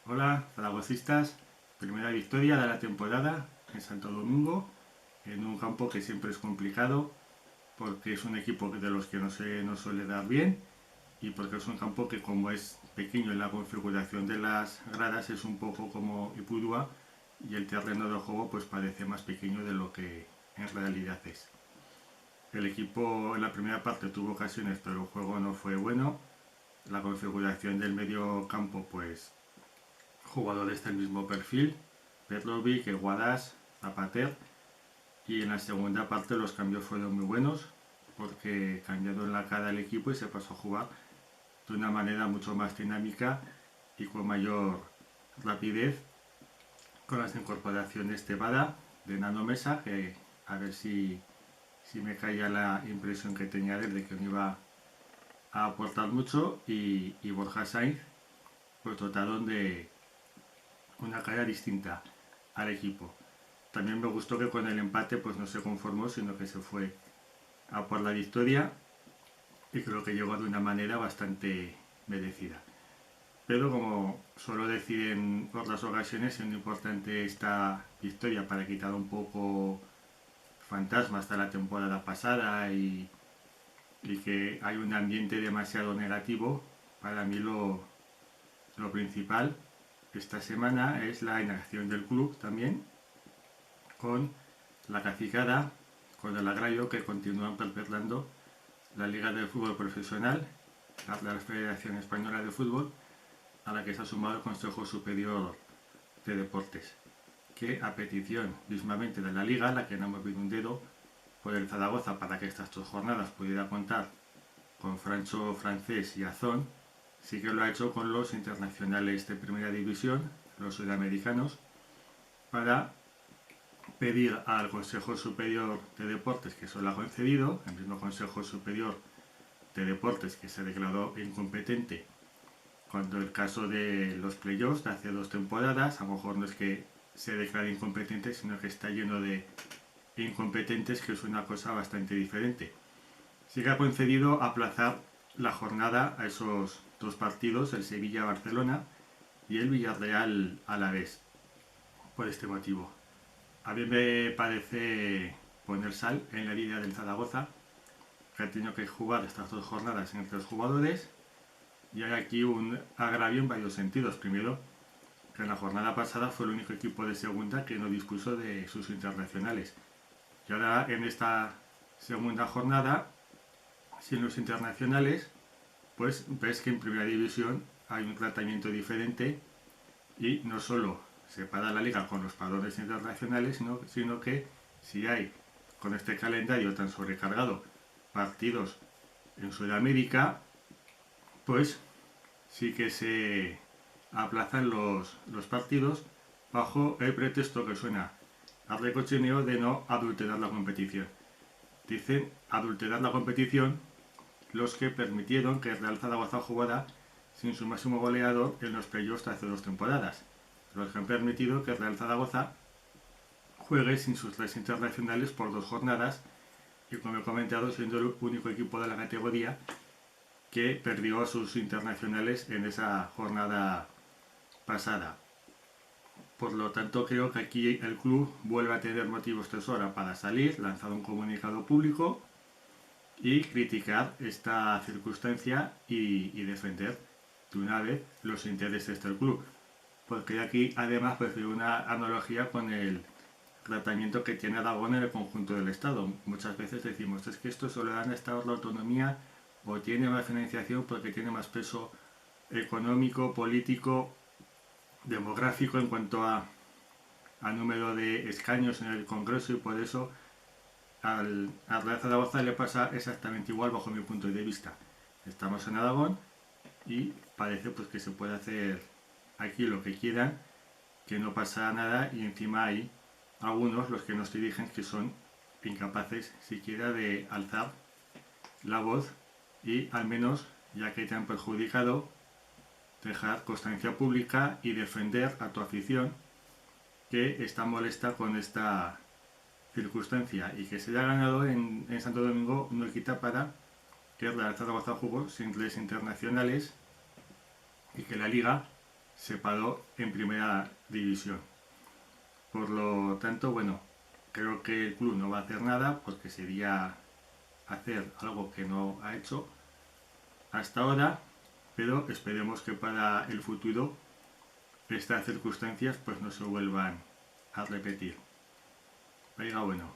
Hola, zaragocistas. Primera victoria de la temporada en Santo Domingo, en un campo que siempre es complicado, porque es un equipo de los que no suele dar bien y porque es un campo que, como es pequeño en la configuración de las gradas, es un poco como Ipurúa, y el terreno de juego pues parece más pequeño de lo que en realidad es. El equipo en la primera parte tuvo ocasiones, pero el juego no fue bueno. La configuración del medio campo, pues jugadores del mismo perfil: Petrovic, Guadas, Zapater. Y en la segunda parte los cambios fueron muy buenos, porque cambiaron la cara al equipo y se pasó a jugar de una manera mucho más dinámica y con mayor rapidez, con las incorporaciones de Bada, de Nano Mesa, que a ver si me caía la impresión que tenía de que no iba a aportar mucho, y Borja Sainz, pues dotaron de una cara distinta al equipo. También me gustó que con el empate pues no se conformó, sino que se fue a por la victoria, y creo que llegó de una manera bastante merecida. Pero como suelo decir en otras ocasiones, siendo importante esta victoria para quitar un poco fantasma hasta la temporada pasada, y que hay un ambiente demasiado negativo, para mí lo principal esta semana es la inacción del club también, con la cacicada, con el agravio que continúan perpetrando la Liga de Fútbol Profesional, la Federación Española de Fútbol, a la que se ha sumado el Consejo Superior de Deportes, que, a petición mismamente de la Liga, la que no ha movido un dedo por el Zaragoza para que estas dos jornadas pudiera contar con Francho Francés y Azón, sí que lo ha hecho con los internacionales de Primera División, los sudamericanos, para pedir al Consejo Superior de Deportes, que eso lo ha concedido, el mismo Consejo Superior de Deportes que se declaró incompetente cuando el caso de los playoffs de hace 2 temporadas. A lo mejor no es que se declare incompetente, sino que está lleno de incompetentes, que es una cosa bastante diferente. Sí que ha concedido aplazar la jornada a esos dos partidos, el Sevilla-Barcelona y el Villarreal-Alavés, por este motivo. A mí me parece poner sal en la herida del Zaragoza, que ha tenido que jugar estas dos jornadas en 3 jugadores, y hay aquí un agravio en varios sentidos. Primero, que en la jornada pasada fue el único equipo de segunda que no dispuso de sus internacionales. Y ahora, en esta segunda jornada, sin los internacionales, pues ves que en primera división hay un tratamiento diferente, y no solo se para la liga con los parones internacionales, sino que si hay, con este calendario tan sobrecargado, partidos en Sudamérica, pues sí que se aplazan los partidos bajo el pretexto que suena al recochineo de no adulterar la competición. Dicen adulterar la competición los que permitieron que el Real Zaragoza jugara sin su máximo goleador en los playoffs hace 2 temporadas. Los que han permitido que el Real Zaragoza juegue sin sus 3 internacionales por 2 jornadas, y, como he comentado, siendo el único equipo de la categoría que perdió a sus internacionales en esa jornada pasada. Por lo tanto, creo que aquí el club vuelve a tener motivos de sobra para salir, lanzar un comunicado público y criticar esta circunstancia, y defender de una vez los intereses del club. Porque aquí además prefiero una analogía con el tratamiento que tiene Aragón en el conjunto del Estado. Muchas veces decimos, es que esto solo dan a Estado la autonomía, o tiene más financiación porque tiene más peso económico, político, demográfico en cuanto a número de escaños en el Congreso, y por eso al Real Zaragoza le pasa exactamente igual bajo mi punto de vista. Estamos en Aragón y parece pues que se puede hacer aquí lo que quieran, que no pasa nada, y encima hay algunos, los que nos dirigen, que son incapaces siquiera de alzar la voz y, al menos, ya que te han perjudicado, dejar constancia pública y defender a tu afición, que está molesta con esta circunstancia. Y que se haya ganado en Santo Domingo no quita para que el Real Zaragoza jugó sin 3 internacionales, y que la Liga se paró en primera división. Por lo tanto, bueno, creo que el club no va a hacer nada porque sería hacer algo que no ha hecho hasta ahora, pero esperemos que para el futuro estas circunstancias pues no se vuelvan a repetir. Oiga, bueno,